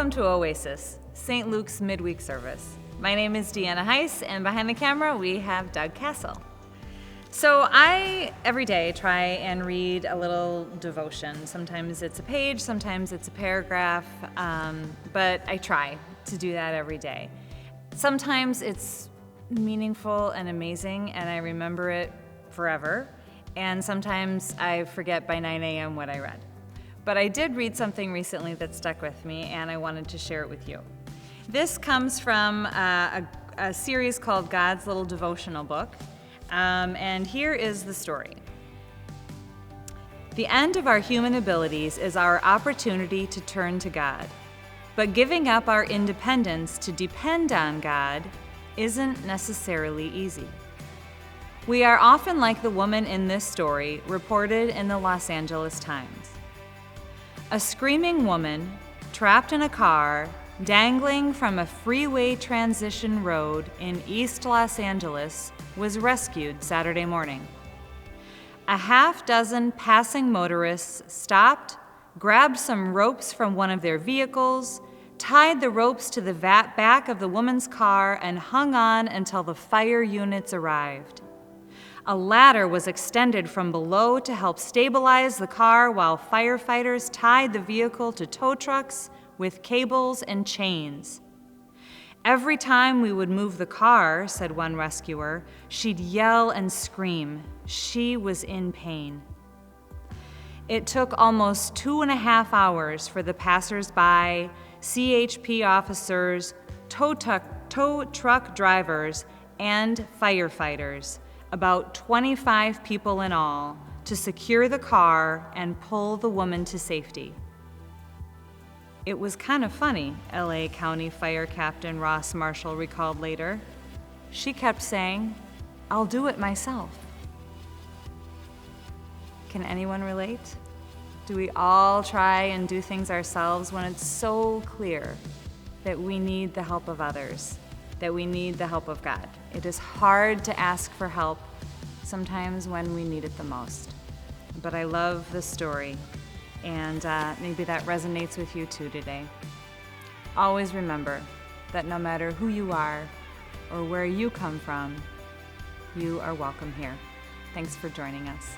Welcome to Oasis, St. Luke's midweek service. My name is Deanna Heiss, and behind the camera we have Doug Castle. So I, every day, try and read a little devotion. Sometimes it's a page, sometimes it's a paragraph, but I try to do that every day. Sometimes it's meaningful and amazing, and I remember it forever, and sometimes I forget by 9 a.m. what I read. But I did read something recently that stuck with me, and I wanted to share it with you. This comes from a series called God's Little Devotional Book, and here is the story. The end of our human abilities is our opportunity to turn to God, but giving up our independence to depend on God isn't necessarily easy. We are often like the woman in this story reported in the Los Angeles Times. A screaming woman, trapped in a car, dangling from a freeway transition road in East Los Angeles, was rescued Saturday morning. A half-dozen passing motorists stopped, grabbed some ropes from one of their vehicles, tied the ropes to the back of the woman's car, and hung on until the fire units arrived. A ladder was extended from below to help stabilize the car while firefighters tied the vehicle to tow trucks with cables and chains. Every time we would move the car, said one rescuer, she'd yell and scream. She was in pain. It took almost 2.5 hours for the passers-by, CHP officers, tow truck drivers, and firefighters, about 25 people in all, to secure the car and pull the woman to safety. It was kind of funny, LA County Fire Captain Ross Marshall recalled later. She kept saying, "I'll do it myself." Can anyone relate? Do we all try and do things ourselves when it's so clear that we need the help of others, that we need the help of God? It is hard to ask for help sometimes when we need it the most. But I love the story, and maybe that resonates with you too today. Always remember that no matter who you are or where you come from, you are welcome here. Thanks for joining us.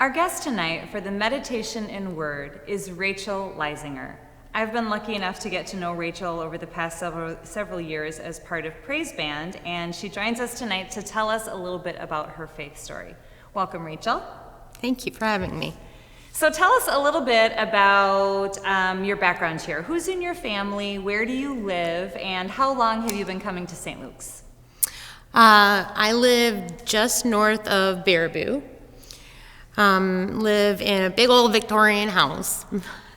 Our guest tonight for the Meditation in Word is Rachel Leuzinger. I've been lucky enough to get to know Rachel over the past several years as part of Praise Band, and she joins us tonight to tell us a little bit about her faith story. Welcome, Rachel. Thank you for having me. So tell us a little bit about your background here. Who's in your family? Where do you live? And how long have you been coming to St. Luke's? I live just north of Baraboo. Live in a big old Victorian house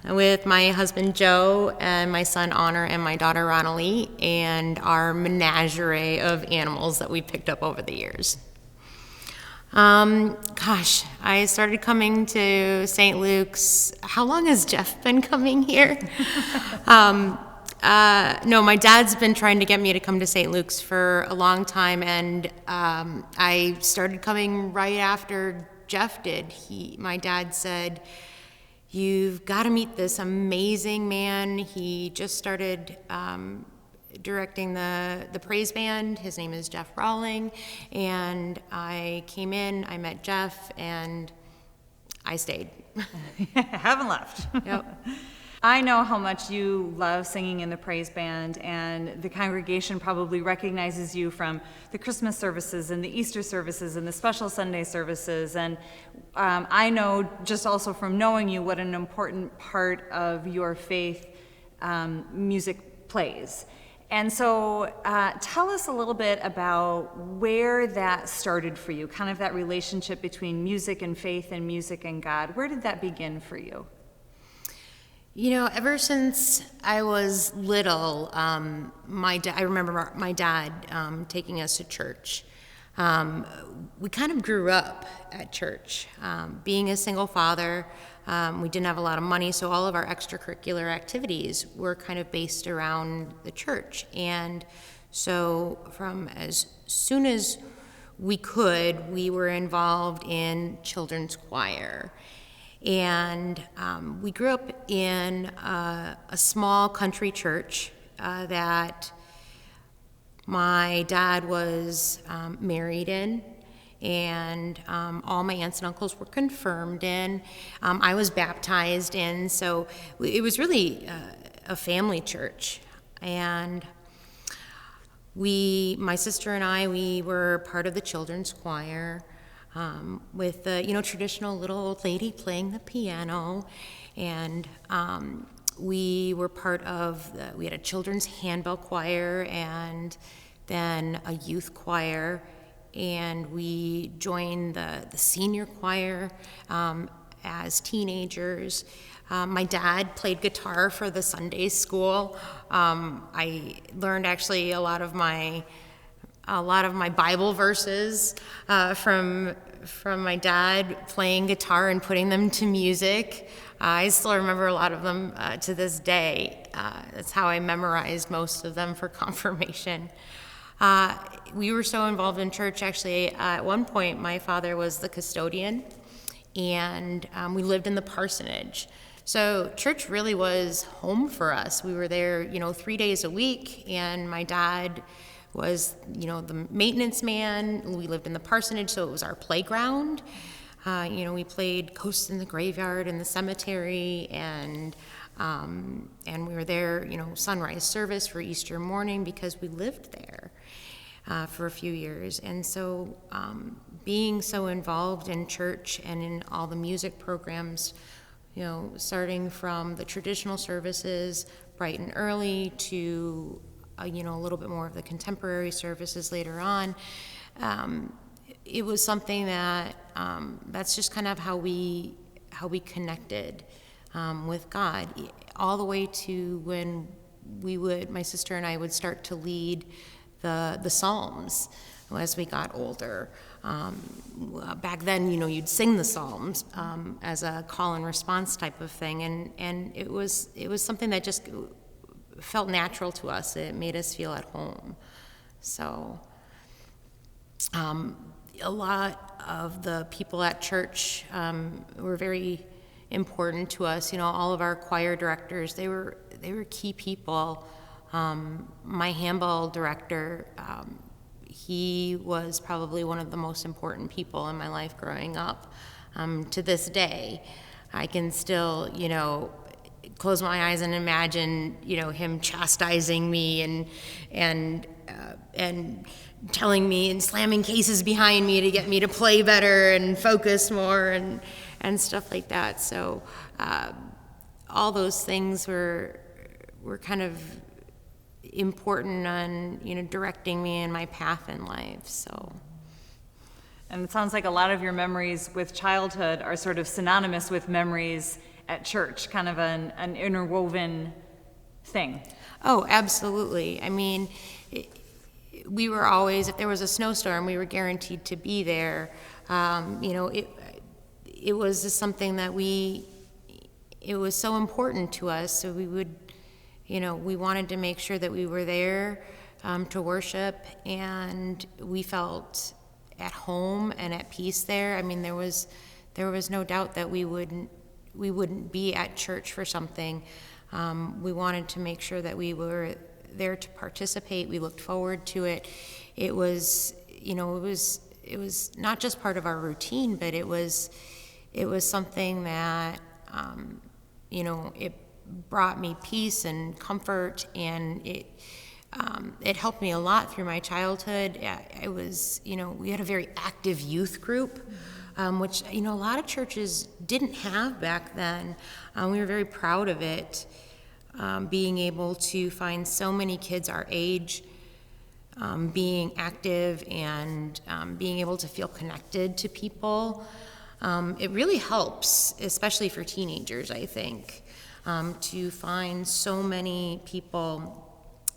with my husband Joe and my son Honor and my daughter Ronalie and our menagerie of animals that we picked up over the years. I started coming to St. Luke's. How long has Jeff been coming here? No, my dad's been trying to get me to come to St. Luke's for a long time, and I started coming right after Jeff did. My dad said, "You've got to meet this amazing man." He just started directing the praise band. His name is Jeff Rawling, and I came in, I met Jeff, and I stayed. Haven't left. Yep. I know how much you love singing in the praise band, and the congregation probably recognizes you from the Christmas services and the Easter services and the special Sunday services. And I know just also from knowing you what an important part of your faith music plays. And so tell us a little bit about where that started for you, kind of that relationship between music and faith and music and God. Where did that begin for you? You know, ever since I was little, I remember my dad taking us to church. We kind of grew up at church. Being a single father, we didn't have a lot of money, so all of our extracurricular activities were kind of based around the church. And so from as soon as we could, we were involved in children's choir. And we grew up in a small country church that my dad was married in, and all my aunts and uncles were confirmed in. I was baptized in, so it was really a family church. And my sister and I, we were part of the children's choir. With the traditional little old lady playing the piano, and we were part of we had a children's handbell choir and then a youth choir, and we joined the senior choir as teenagers. My dad played guitar for the Sunday school. I learned actually a lot of my Bible verses from my dad playing guitar and putting them to music. I still remember a lot of them to this day. That's how I memorized most of them for confirmation. We were so involved in church, actually, at one point my father was the custodian, and we lived in the parsonage. So church really was home for us. We were there, 3 days a week, and my dad was, the maintenance man. We lived in the parsonage, so it was our playground. We played Ghosts in the Graveyard and the cemetery, and we were there, sunrise service for Easter morning because we lived there for a few years. And so being so involved in church and in all the music programs, starting from the traditional services bright and early to a little bit more of the contemporary services later on. It was something that that's just kind of how we connected with God, all the way to when my sister and I would start to lead the Psalms as we got older. Back then, you'd sing the Psalms as a call and response type of thing, and it was something that just felt natural to us. It made us feel at home. So a lot of the people at church were very important to us. All of our choir directors, they were key people. My handball director, he was probably one of the most important people in my life growing up. To this day, I can still, close my eyes and imagine, him chastising me and telling me and slamming cases behind me to get me to play better and focus more and stuff like that. So all those things were kind of important on, directing me in my path in life. So. And it sounds like a lot of your memories with childhood are sort of synonymous with memories at church, kind of an interwoven thing. Oh, absolutely. I mean, we were always, if there was a snowstorm, we were guaranteed to be there. It was just something that it was so important to us, so we would, we wanted to make sure that we were there to worship, and we felt at home and at peace there. I mean, there was no doubt that we wouldn't be at church for something. We wanted to make sure that we were there to participate. We looked forward to it. It was not just part of our routine, but it was something that it brought me peace and comfort, and it helped me a lot through my childhood. It was, we had a very active youth group, which, a lot of churches didn't have back then. We were very proud of it, being able to find so many kids our age being active and being able to feel connected to people. It really helps, especially for teenagers, I think, to find so many people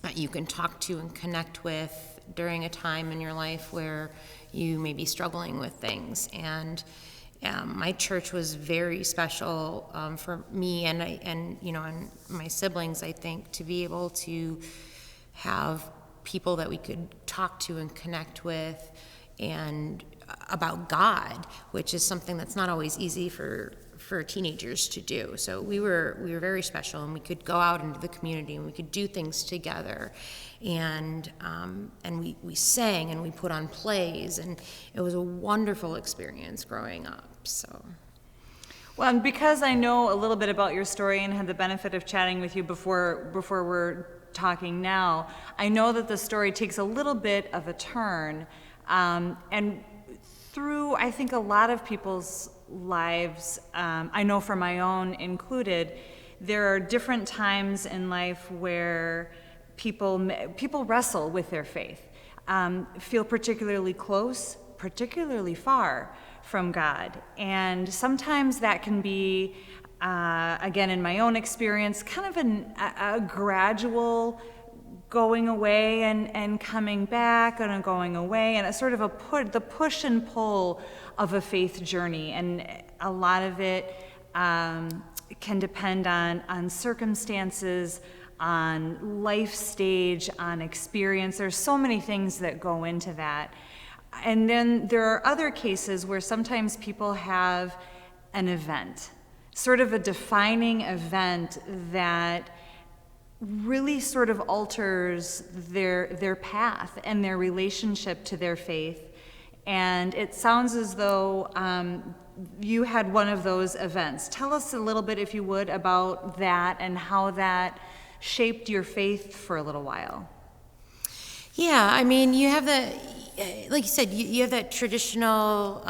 that you can talk to and connect with during a time in your life where you may be struggling with things. And my church was very special for me and my siblings, I think, to be able to have people that we could talk to and connect with and about God, which is something that's not always easy for teenagers to do. So we were very special, and we could go out into the community and we could do things together, and we sang and we put on plays, and it was a wonderful experience growing up. So. Well, and because I know a little bit about your story and had the benefit of chatting with you before we're talking now, I know that the story takes a little bit of a turn, and through, I think, a lot of people's lives, I know for my own included, there are different times in life where people wrestle with their faith, feel particularly close, particularly far from God. And sometimes that can be, again, in my own experience, kind of a gradual going away and coming back and going away, and a sort of the push and pull of a faith journey. And a lot of it can depend on circumstances, on life stage, on experience. There's so many things that go into that. And then there are other cases where sometimes people have an event, sort of a defining event that really sort of alters their path and their relationship to their faith. And it sounds as though you had one of those events. Tell us a little bit, if you would, about that and how that shaped your faith for a little while. Yeah, I mean, you have like you said, you have that traditional,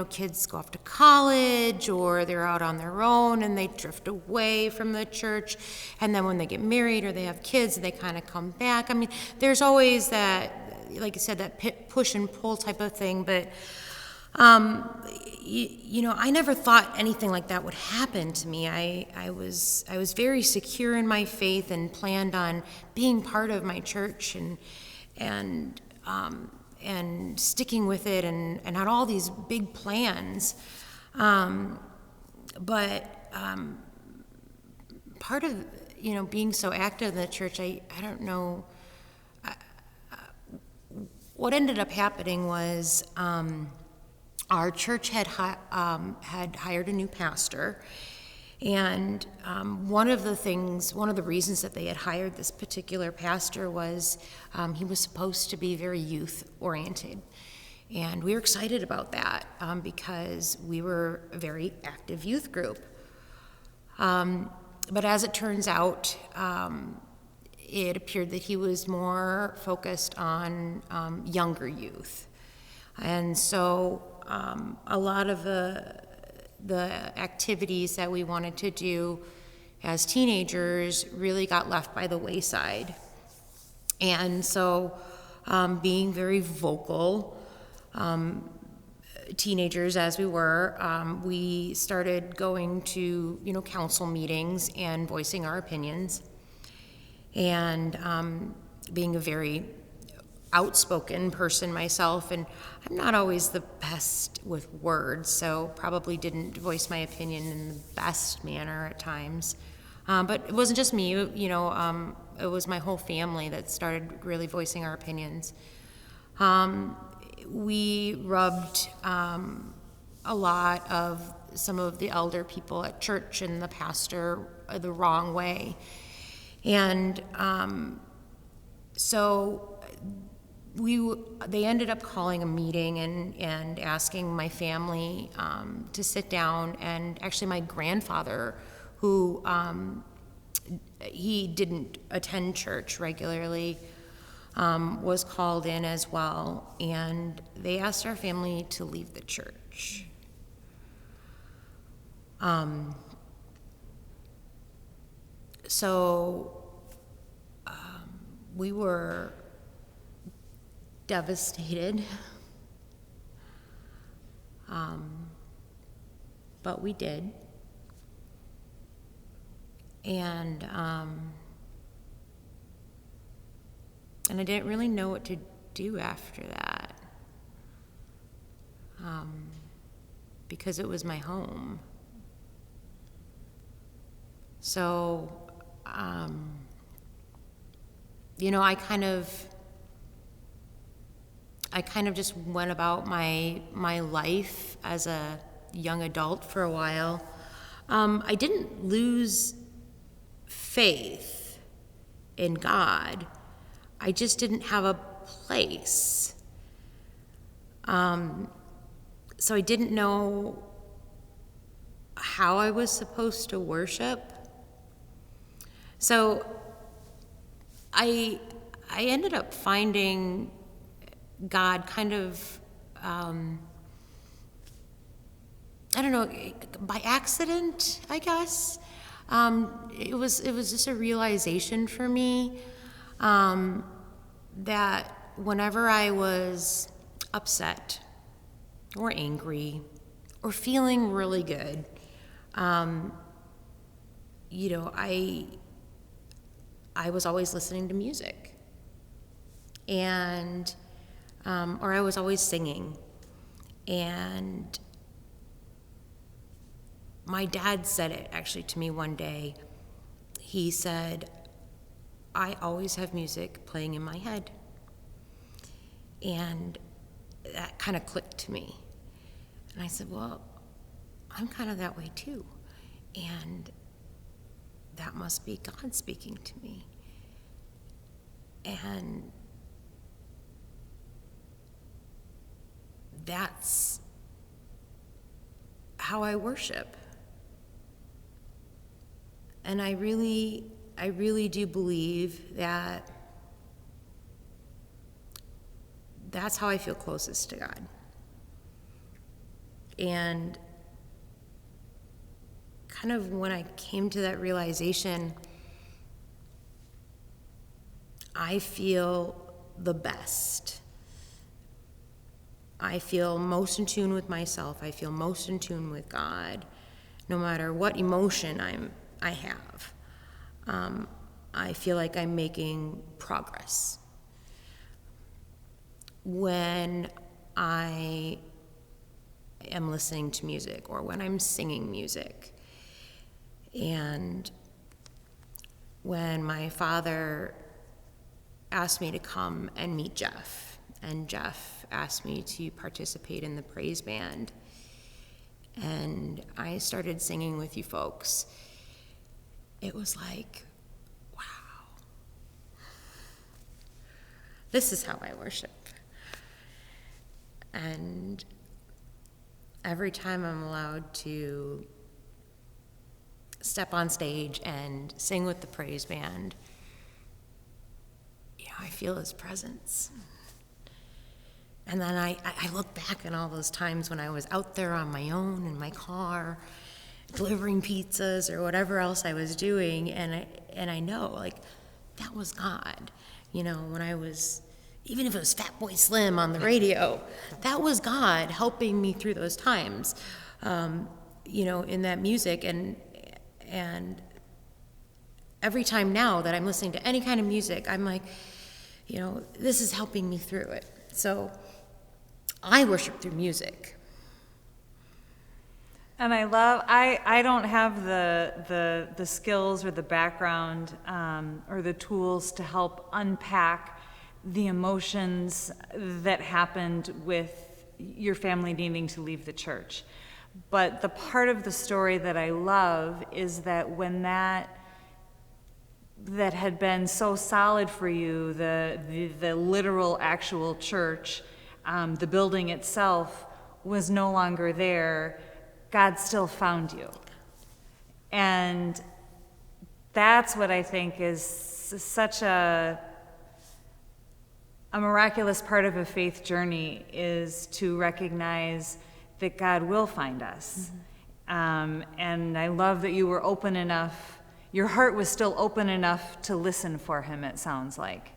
kids go off to college or they're out on their own and they drift away from the church. And then when they get married or they have kids, they kind of come back. I mean, there's always that, like you said, that push and pull type of thing. But, I never thought anything like that would happen to me. I was very secure in my faith and planned on being part of my church and sticking with it and had all these big plans. But part of, being so active in the church, I don't know, what ended up happening was our church had hired a new pastor. And one of the reasons that they had hired this particular pastor was he was supposed to be very youth oriented. And we were excited about that because we were a very active youth group. But as it turns out, it appeared that he was more focused on younger youth. And so a lot of the activities that we wanted to do as teenagers really got left by the wayside. And so being very vocal, teenagers as we were, we started going to, council meetings and voicing our opinions, and being a very outspoken person myself, and I'm not always the best with words, so probably didn't voice my opinion in the best manner at times. But it wasn't just me, it was my whole family that started really voicing our opinions. We rubbed a lot of some of the elder people at church and the pastor the wrong way. And so they ended up calling a meeting and asking my family to sit down, and actually my grandfather, who he didn't attend church regularly, was called in as well, and they asked our family to leave the church. So we were devastated, but we did. And I didn't really know what to do after that, because it was my home. So, I kind of just went about my life as a young adult for a while. I didn't lose faith in God. I just didn't have a place. So I didn't know how I was supposed to worship. So I ended up finding God kind of, I don't know, by accident, I guess. It was just a realization for me that whenever I was upset or angry or feeling really good, I was always listening to music, and or I was always singing. And my dad said it actually to me one day. He said, I always have music playing in my head. And that kind of clicked to me. And I said, well, I'm kind of that way too. And that must be God speaking to me. And that's how I worship. And I really do believe that that's how I feel closest to God. And kind of when I came to that realization, I feel the best. I feel most in tune with myself. I feel most in tune with God, no matter what emotion I have. I feel like I'm making progress. When I am listening to music or when I'm singing music. And when my father asked me to come and meet Jeff, and Jeff asked me to participate in the praise band, and I started singing with you folks, it was like, wow, this is how I worship. And every time I'm allowed to step on stage and sing with the praise band, I feel his presence. And then I look back on all those times when I was out there on my own in my car, delivering pizzas or whatever else I was doing, and I know, like, that was God. When I was, even if it was Fat Boy Slim on the radio, that was God helping me through those times, in that music. And every time now that I'm listening to any kind of music, I'm like, this is helping me through it. So I worship through music. And I don't have the skills or the background or the tools to help unpack the emotions that happened with your family needing to leave the church. But the part of the story that I love is that when that had been so solid for you, the literal actual church, the building itself was no longer there, God still found you. And that's what I think is such a miraculous part of a faith journey, is to recognize that God will find us. And I love that you were open enough, your heart was still open enough to listen for him, it sounds like.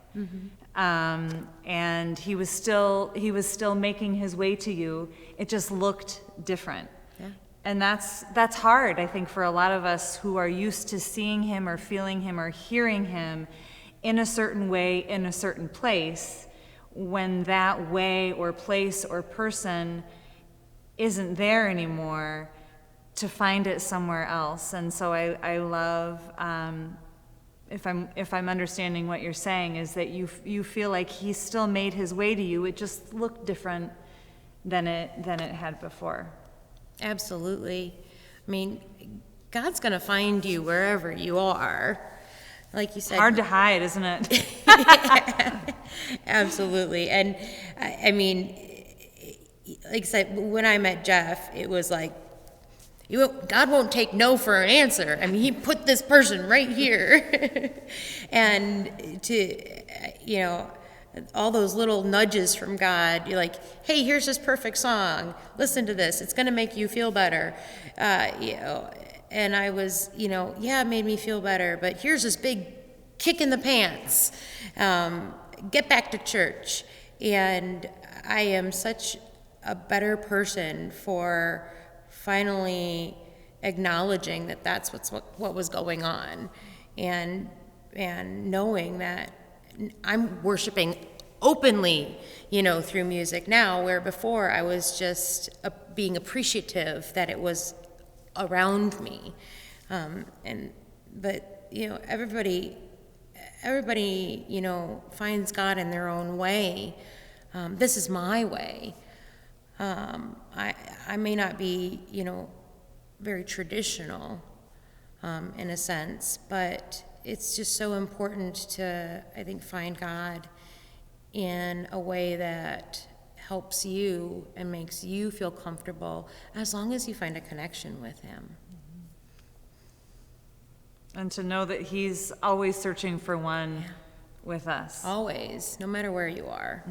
And he was still making his way to you. It just looked different. Yeah. And that's hard, I think, for a lot of us who are used to seeing him or feeling him or hearing him in a certain way, in a certain place, when that way or place or person isn't there anymore, to find it somewhere else. And so I love, if I'm understanding what you're saying, is that you feel like he still made his way to you. It just looked different than it had before. Absolutely. I mean, God's going to find you wherever you are. Like you said. Hard to hide, isn't it? Absolutely. And I mean, like I said, when I met Jeff, it was like, God won't take no for an answer. I mean, he put this person right here. And all those little nudges from God, you're like, hey, here's this perfect song. Listen to this. It's going to make you feel better. And I was, it made me feel better. But here's this big kick in the pants. Get back to church. And I am such a better person for finally acknowledging that that's what was going on, and knowing that I'm worshiping openly, through music now, where before I was just being appreciative that it was around me. But everybody finds God in their own way. This is my way. I may not be, very traditional in a sense, but it's just so important to, I think, find God in a way that helps you and makes you feel comfortable, as long as you find a connection with him. And to know that he's always searching for one with us. Always, no matter where you are.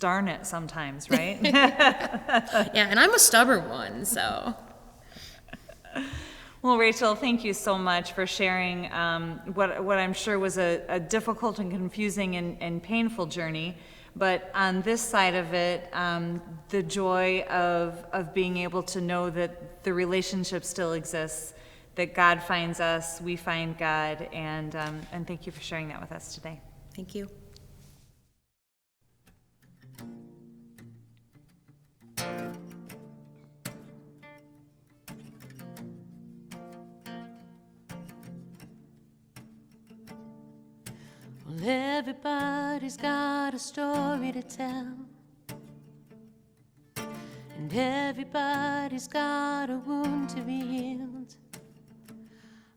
Darn it sometimes, right? Yeah, and I'm a stubborn one, so. Well, Rachel, thank you so much for sharing what I'm sure was a difficult and confusing and painful journey. But on this side of it, the joy of being able to know that the relationship still exists, that God finds us, we find God, and thank you for sharing that with us today. Thank you. Well, everybody's got a story to tell, and everybody's got a wound to be healed.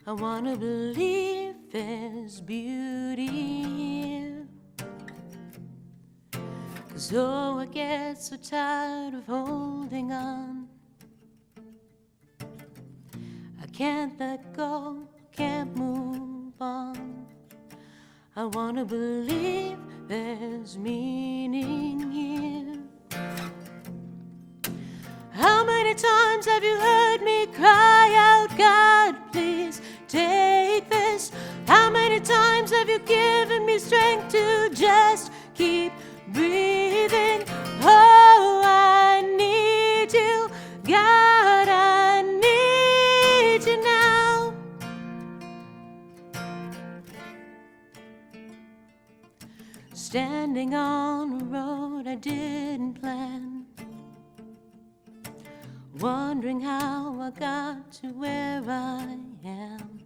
I want to believe there's beauty here, So I get so tired of holding on. I can't let go, can't move on. I wanna believe there's meaning here. How many times have you heard me cry out, God, please take this? How many times have you given me strength to just keep breathing? Oh, I need you, God, I need you now. Standing on a road I didn't plan, wondering how I got to where I am.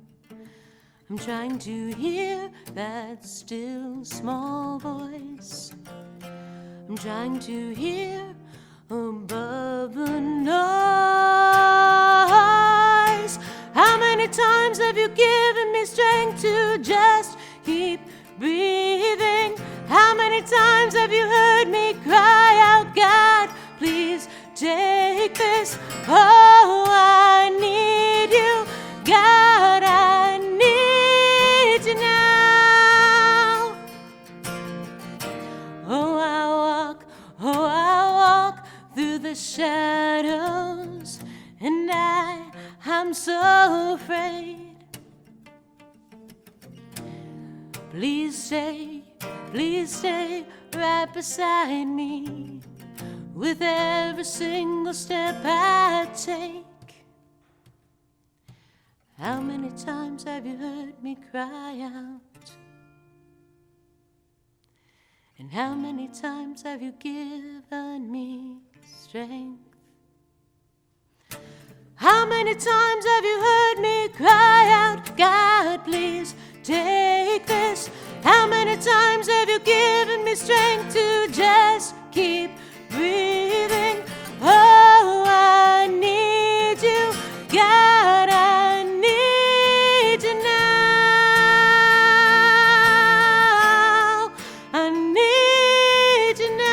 I'm trying to hear that still small voice. I'm trying to hear above the noise. How many times have you given me strength to just keep breathing? How many times have you heard me cry out, God, please take this? Oh, I need you, God, I need you now. Oh, I walk through the shadows, and I'm so afraid. Please stay right beside me with every single step I take. How many times have you heard me cry out? And how many times have you given me strength? How many times have you heard me cry out, God, please take this? How many times have you given me strength to just keep breathing? Oh, I need you, God, I need you now. I need you now.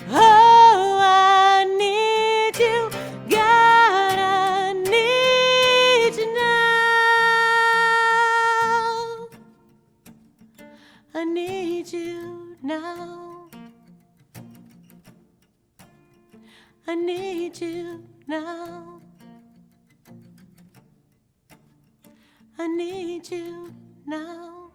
Oh, I need you, God, I need you now. I need you now. I need you now. I need you now.